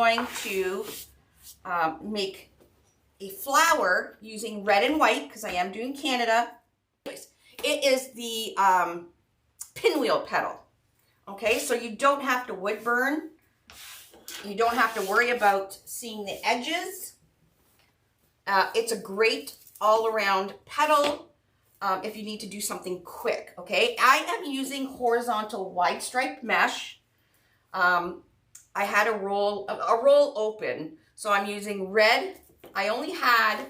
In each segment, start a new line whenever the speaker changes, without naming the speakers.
going to make a flower using red and white because I am doing Canada. It is the pinwheel petal. Okay, so you don't have to wood burn. You don't have to worry about seeing the edges. It's a great all-around petal if you need to do something quick, okay? I am using horizontal wide striped mesh. I had a roll open, so I'm using red. I only had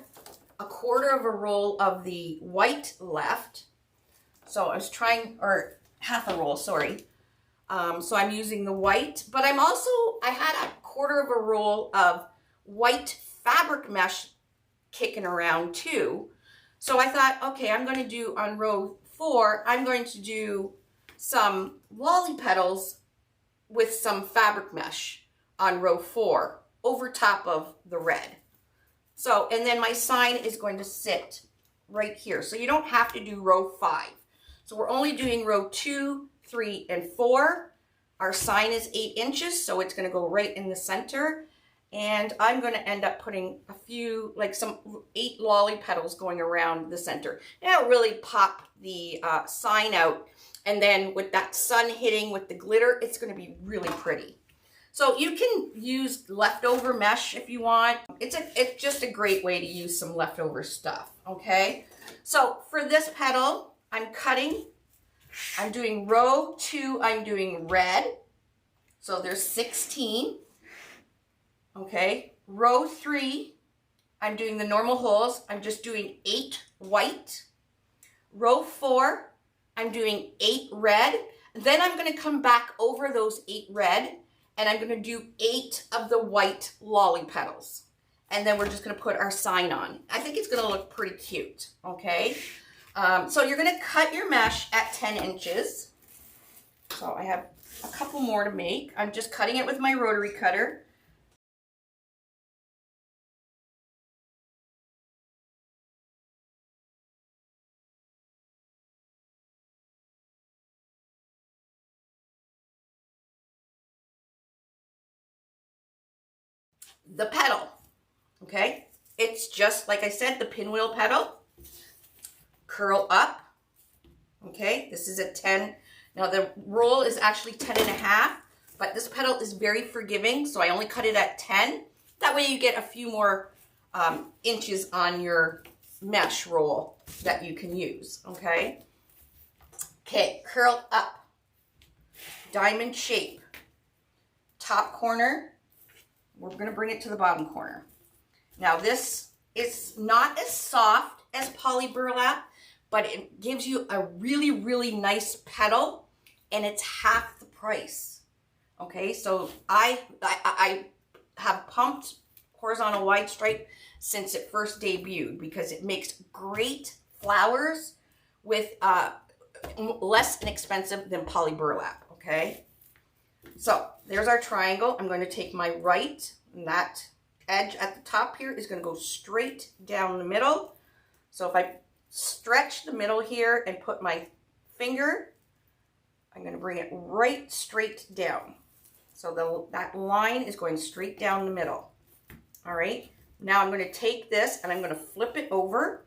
a quarter of a roll of the white left. So I was trying, or half a roll, sorry. So I'm using the white, but I had a quarter of a roll of white fabric mesh kicking around too. So I thought, okay, I'm going to do on row 4, I'm going to do some lolly petals with some fabric mesh on row 4 over top of the red. So, and then my sign is going to sit right here. So you don't have to do row 5. So we're only doing row 2, 3, and 4. Our sign is 8 inches, so it's going to go right in the center. And I'm going to end up putting a few, like some 8 lolly petals going around the center. And it'll really pop the sign out. And then with that sun hitting with the glitter, it's going to be really pretty. So you can use leftover mesh if you want. It's just a great way to use some leftover stuff, okay? So for this petal, I'm cutting. I'm doing row 2, I'm doing red. So there's 16. Okay, row 3, I'm doing the normal holes. I'm just doing 8 white. Row 4, I'm doing 8 red. Then I'm going to come back over those 8 red, and I'm going to do 8 of the white lolly petals. And then we're just going to put our sign on. I think it's going to look pretty cute, okay? So you're going to cut your mesh at 10 inches. So I have a couple more to make. I'm just cutting it with my rotary cutter. The petal, okay? It's just, like I said, the pinwheel petal. Curl up, okay? This is a 10. Now the roll is actually 10.5, but this petal is very forgiving, so I only cut it at 10. That way you get a few more inches on your mesh roll that you can use, okay? Okay, curl up, diamond shape, top corner. We're going to bring it to the bottom corner. Now this is not as soft as poly burlap, but it gives you a really, really nice petal, and it's half the price. Okay, so I have pumped horizontal wide stripe since it first debuted because it makes great flowers with less inexpensive than poly burlap, okay? So there's our triangle. I'm going to take my right, and that edge at the top here is going to go straight down the middle. So if I stretch the middle here and put my finger, I'm going to bring it right straight down. So that line is going straight down the middle. All right. Now I'm going to take this and I'm going to flip it over.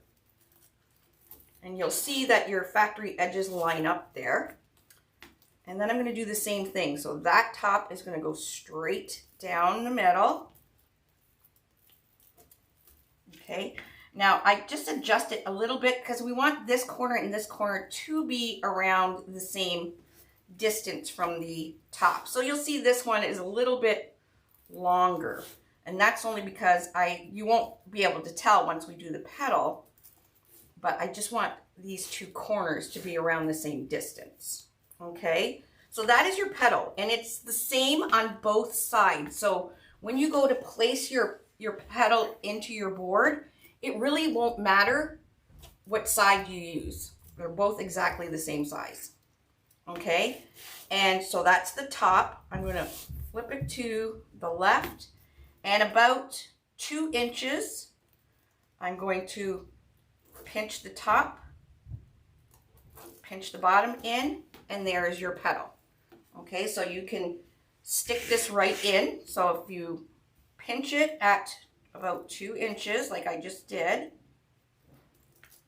And you'll see that your factory edges line up there. And then I'm going to do the same thing. So that top is going to go straight down the middle. Okay. Now I just adjust it a little bit because we want this corner and this corner to be around the same distance from the top. So you'll see this one is a little bit longer. And that's only because you won't be able to tell once we do the petal. But I just want these 2 corners to be around the same distance. Okay, so that is your petal, and it's the same on both sides. So when you go to place your petal into your board, it really won't matter what side you use. They're both exactly the same size. Okay, and so that's the top. I'm going to flip it to the left, and about 2 inches, I'm going to pinch the top, pinch the bottom in, and there is your petal. Okay, so you can stick this right in. So if you pinch it at about 2 inches like I just did.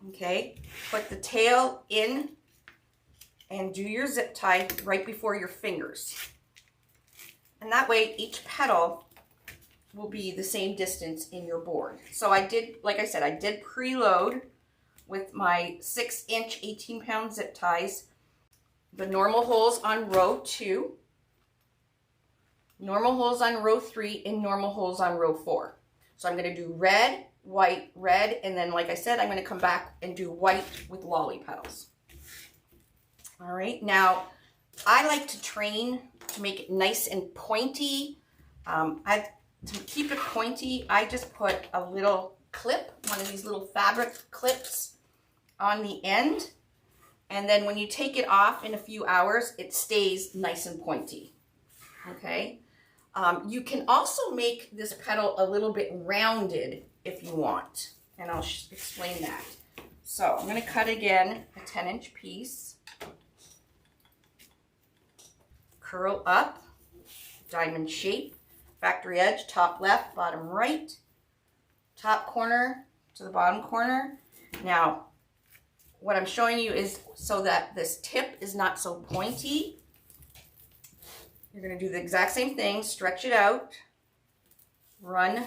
Okay, put the tail in and do your zip tie right before your fingers. And that way each petal will be the same distance in your board. So I did, like I said, I did preload with my 6-inch 18-pound zip ties. The normal holes on row 2, normal holes on row 3, and normal holes on row 4. So I'm going to do red, white, red, and then like I said, I'm going to come back and do white with lolly petals. All right, now I like to train to make it nice and pointy. To keep it pointy, I just put a little clip, one of these little fabric clips on the end. And then when you take it off in a few hours, it stays nice and pointy. Okay. You can also make this petal a little bit rounded if you want. And I'll explain that. So I'm going to cut again a 10-inch piece. Curl up, diamond shape, factory edge, top left, bottom right, top corner to the bottom corner. Now, what I'm showing you is so that this tip is not so pointy. You're going to do the exact same thing, stretch it out, run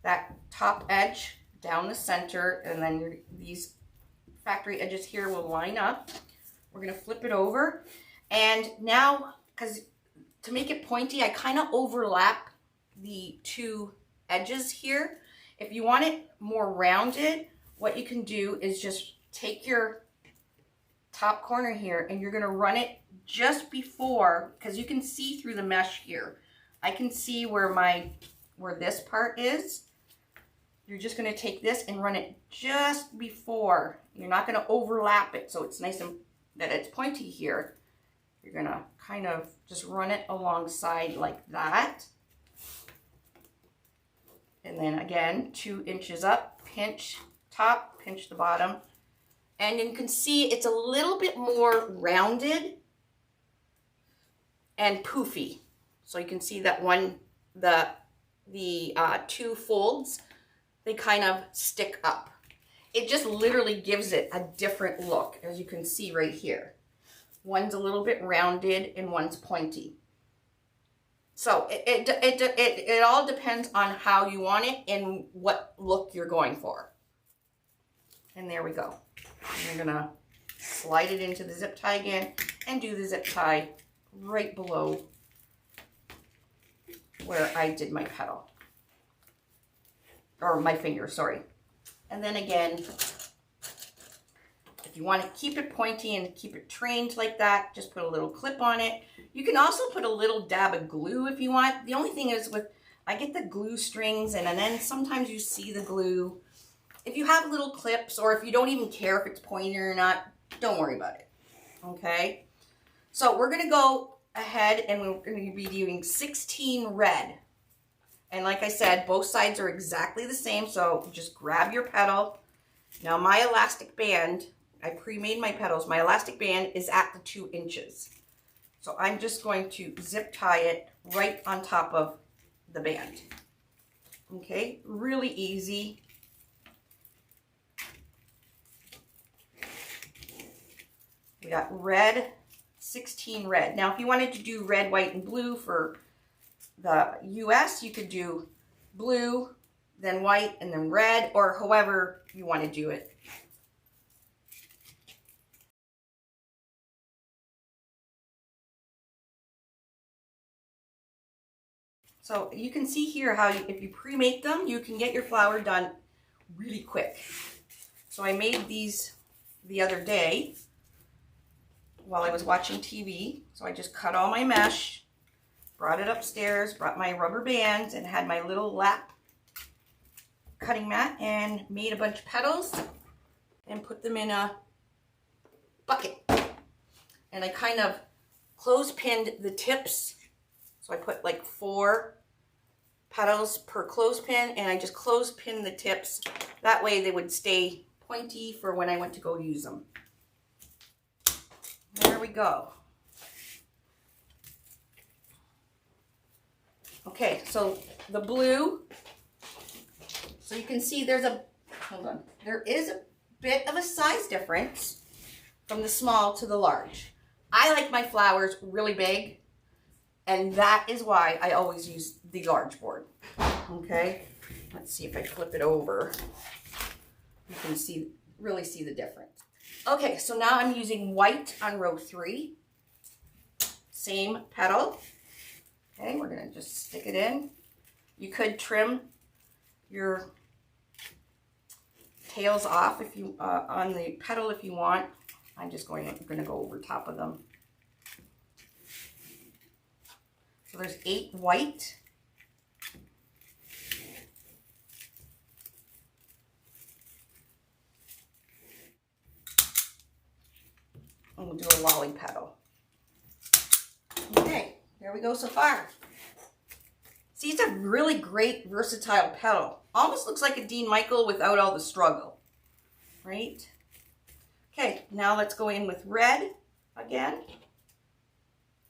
that top edge down the center, and then these factory edges here will line up. We're going to flip it over. And now, because to make it pointy, I kind of overlap the 2 edges here. If you want it more rounded, what you can do is just take your top corner here and you're going to run it just before, because you can see through the mesh here. I can see where this part is. You're just going to take this and run it just before. You're not going to overlap it, so it's nice and that it's pointy here. You're going to kind of just run it alongside like that. And then again, 2 inches up, pinch top, pinch the bottom. And you can see it's a little bit more rounded and poofy. So you can see that the 2 folds, they kind of stick up. It just literally gives it a different look, as you can see right here. One's a little bit rounded and one's pointy. So it all depends on how you want it and what look you're going for. And there we go. And you're gonna slide it into the zip tie again and do the zip tie right below where I did my petal. Or my finger, sorry. And then again, if you want to keep it pointy and keep it trained like that, just put a little clip on it. You can also put a little dab of glue if you want. The only thing is I get the glue strings and then sometimes you see the glue. If you have little clips or if you don't even care if it's pointy or not, don't worry about it. Okay? So we're going to go ahead and we're going to be doing 16 red. And like I said, both sides are exactly the same, so just grab your petal. Now my elastic band, I pre-made my petals. My elastic band is at the 2 inches. So I'm just going to zip tie it right on top of the band. Okay, really easy. We got red, 16 red. Now if you wanted to do red, white, and blue for the US, you could do blue, then white, and then red, or however you want to do it. So you can see here how if you pre-make them, you can get your flower done really quick. So I made these the other day while I was watching TV. So I just cut all my mesh, brought it upstairs, brought my rubber bands, and had my little lap cutting mat and made a bunch of petals and put them in a bucket. And I kind of clothespined the tips. So I put like 4 petals per clothespin, and I just clothespin the tips. That way they would stay pointy for when I went to go use them. There we go. Okay, so the blue, so you can see there's a, hold on, there is a bit of a size difference from the small to the large. I like my flowers really big, and that is why I always use the large board. Okay, let's see if I flip it over. You can see, really see the difference. Okay, so now I'm using white on row 3. Same petal. Okay, we're gonna just stick it in. You could trim your tails off if you on the petal if you want. I'm just going to go over top of them. So there's 8 white. And we'll do a lolly petal. Okay, there we go so far. See, it's a really great versatile petal. Almost looks like a Dean Michael without all the struggle, right? Okay, now let's go in with red again.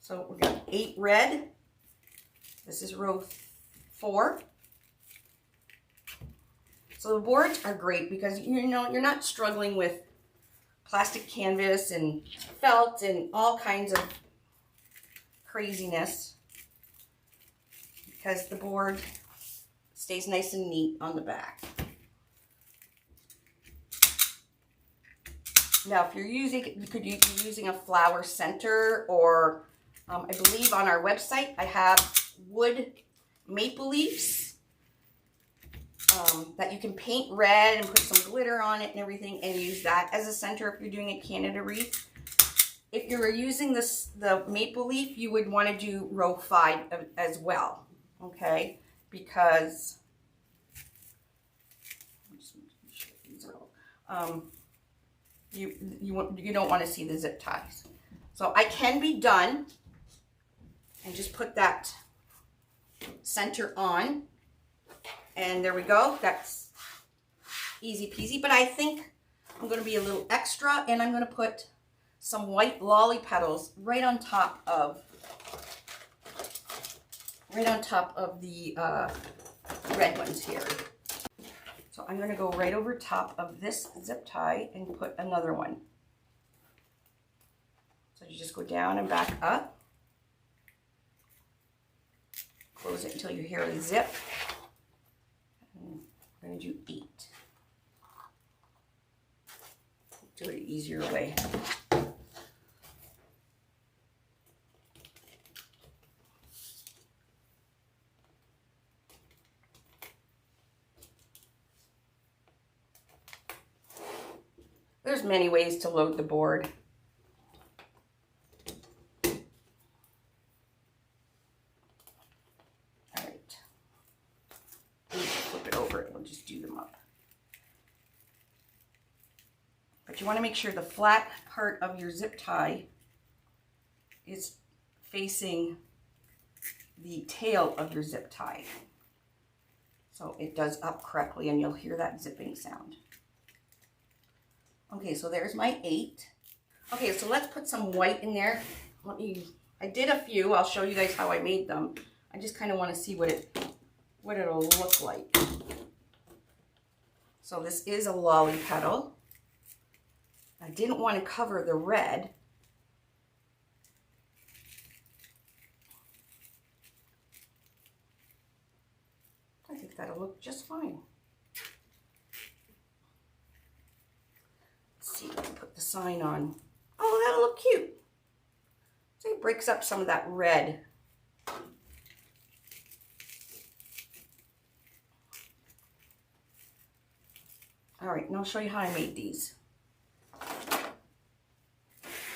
So we've got 8 red. This is row 4. So the boards are great because you know you're not struggling with plastic canvas and felt and all kinds of craziness, because the board stays nice and neat on the back. Now, if you're using, you could be using a flower center, or I believe on our website I have wood maple leaves that you can paint red and put some glitter on it and everything, and use that as a center if you're doing a Canada wreath. If you were using the maple leaf, you would want to do row 5 as well, okay? Because you don't want to see the zip ties. So I can be done and just put that center on, and there we go. That's easy peasy. But I think I'm going to be a little extra, and I'm going to put some white lolly petals right on top of the red ones here. So I'm going to go right over top of this zip tie and put another one. So you just go down and back up. Close it until you hear a zip. And we're going to do 8. Do it an easier way. There's many ways to load the board. All right. Flip it over, we'll just do them up. But you want to make sure the flat part of your zip tie is facing the tail of your zip tie, so it does up correctly and you'll hear that zipping sound. Okay, so there's my 8. Okay, so let's put some white in there. I did a few. I'll show you guys how I made them. I just kind of want to see what it'll look like. So this is a lolly petal. I didn't want to cover the red. I think that'll look just fine. Let's see, I can put the sign on. Oh, that'll look cute. So it breaks up some of that red. All right, and I'll show you how I made these.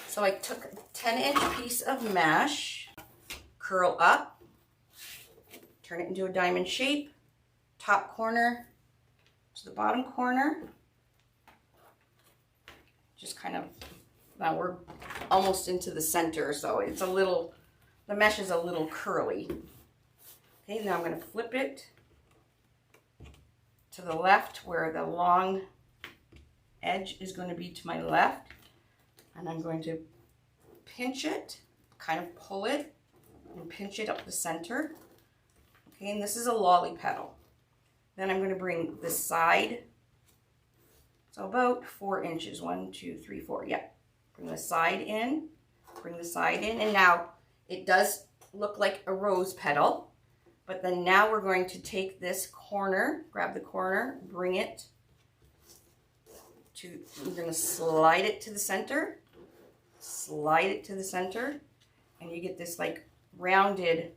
So I took a 10-inch piece of mesh, curl up, turn it into a diamond shape, top corner to the bottom corner. Just kind of, now we're almost into the center, so it's a little, the mesh is a little curly. Okay, now I'm going to flip it to the left where the long edge is going to be to my left. And I'm going to pinch it, kind of pull it, and pinch it up the center. Okay, and this is a lolly petal. Then I'm going to bring the side, so about 4 inches, 1, 2, 3, 4, yeah. Bring the side in, and now it does look like a rose petal, but then now we're going to take this corner, grab the corner, bring it to, we're going to slide it to the center, and you get this like rounded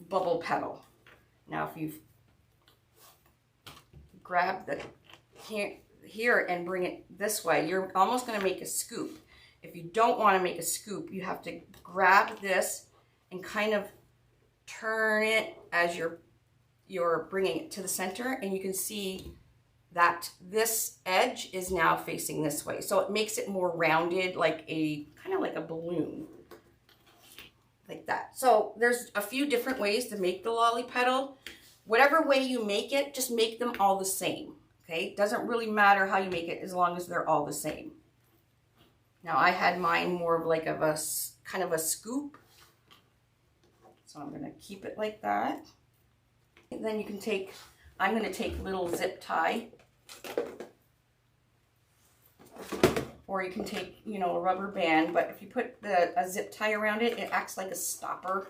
bubble petal. Now if you've grabbed the here and bring it this way, you're almost going to make a scoop. If you don't want to make a scoop, you have to grab this and kind of turn it as you're bringing it to the center, and you can see that this edge is now facing this way. So it makes it more rounded, like a kind of like a balloon, like that. So there's a few different ways to make the lolly petal. Whatever way you make it, just make them all the same. Okay, it doesn't really matter how you make it as long as they're all the same. Now I had mine more of like a kind of a scoop. So I'm going to keep it like that. And then you can take, I'm going to take little zip tie. Or you can take, you know, a rubber band, but if you put a zip tie around it, it acts like a stopper.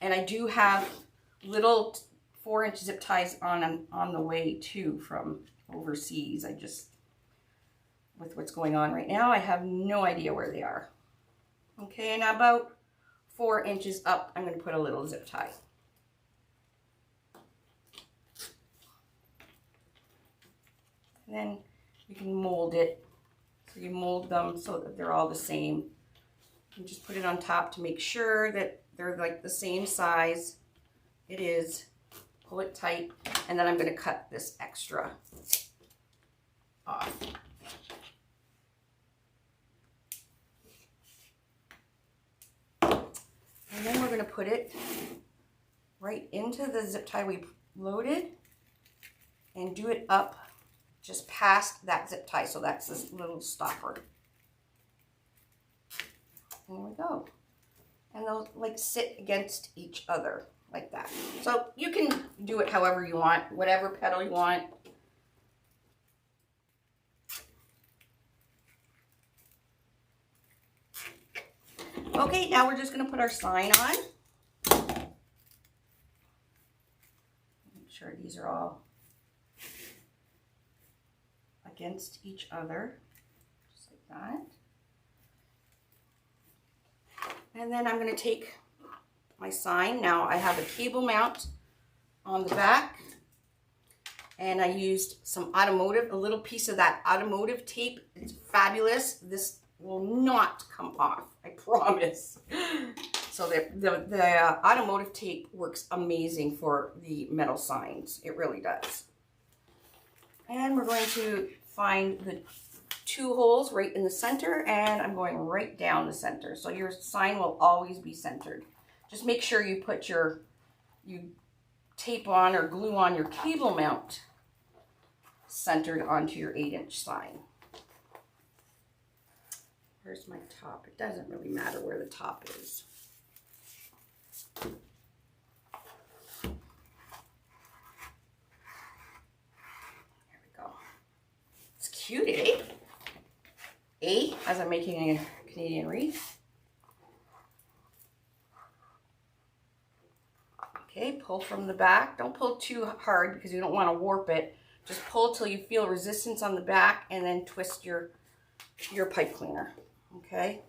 And I do have little 4-inch zip ties on the way too from overseas. I just, with what's going on right now, I have no idea where they are. Okay, and about 4 inches up, I'm going to put a little zip tie. And then you can mold it. So you mold them so that they're all the same. You just put it on top to make sure that they're like the same size. It is. Pull it tight, and then I'm going to cut this extra off. And then we're going to put it right into the zip tie we loaded and do it up just past that zip tie. So that's this little stopper. There we go. And they'll like sit against each other like that. So you can do it however you want, whatever petal you want. Okay, now we're just going to put our sign on. Make sure these are all against each other, just like that. And then I'm going to take my sign. Now I have a cable mount on the back, and I used some automotive, a little piece of that automotive tape. It's fabulous. This will not come off, I promise. So the automotive tape works amazing for the metal signs. It really does. And we're going to find the 2 holes right in the center, and I'm going right down the center. So your sign will always be centered. Just make sure you put you tape on or glue on your cable mount centered onto your 8-inch sign. Where's my top? It doesn't really matter where the top is. There we go. It's cute, eh? As I'm making a Canadian wreath. Okay, pull from the back. Don't pull too hard because you don't want to warp it. Just pull till you feel resistance on the back, and then twist your pipe cleaner. Okay,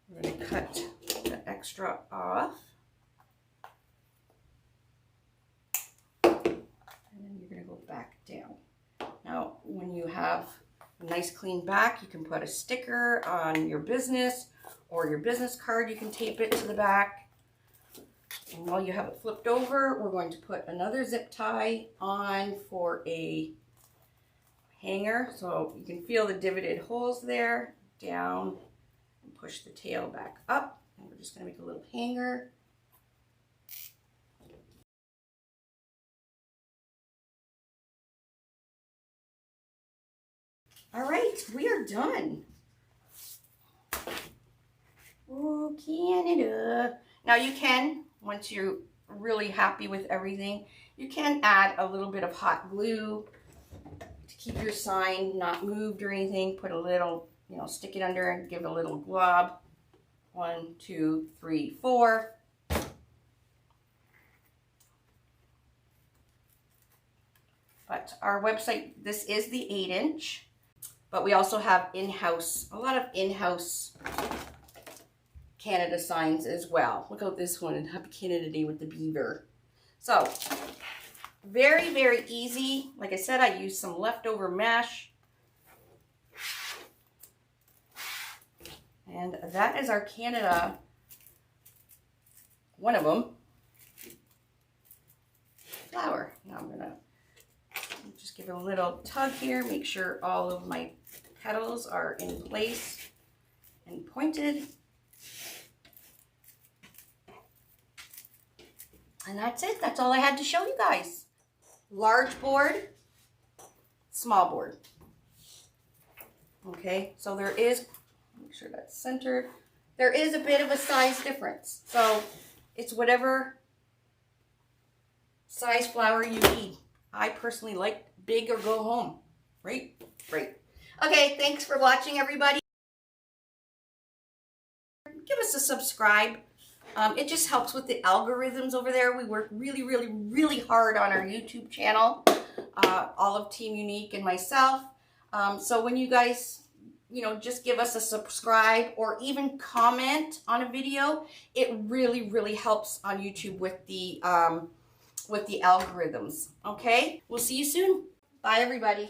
we're going to cut the extra off. And then you're going to go back down. Now, when you have a nice clean back, you can put a sticker on your business, or your business card, you can tape it to the back. And while you have it flipped over, we're going to put another zip tie on for a hanger. So you can feel the divoted holes there. Down, and push the tail back up. And we're just going to make a little hanger. All right, we are done. Oh, Canada. Now you can, once you're really happy with everything, you can add a little bit of hot glue to keep your sign not moved or anything. Put a little, you know, stick it under and give it a little glob. 1, 2, 3, 4. But our website, this is the 8-inch, but we also have in-house, a lot of in-house Canada signs as well. Look at this one, Happy Canada Day with the beaver. So, very, very easy. Like I said, I used some leftover mesh. And that is our Canada, one of them, flower. Now I'm gonna just give it a little tug here, make sure all of my petals are in place and pointed. And that's it. That's all I had to show you guys. Large board, small board. Okay, so there is, make sure that's centered. There is a bit of a size difference. So it's whatever size flower you need. I personally like big or go home. Right? Great. Okay, thanks for watching, everybody. Give us a subscribe. It just helps with the algorithms over there. We work really, really, really hard on our YouTube channel. All of Team Unique and myself. So when you guys, you know, just give us a subscribe or even comment on a video, it really, really helps on YouTube with the algorithms. Okay? We'll see you soon. Bye, everybody.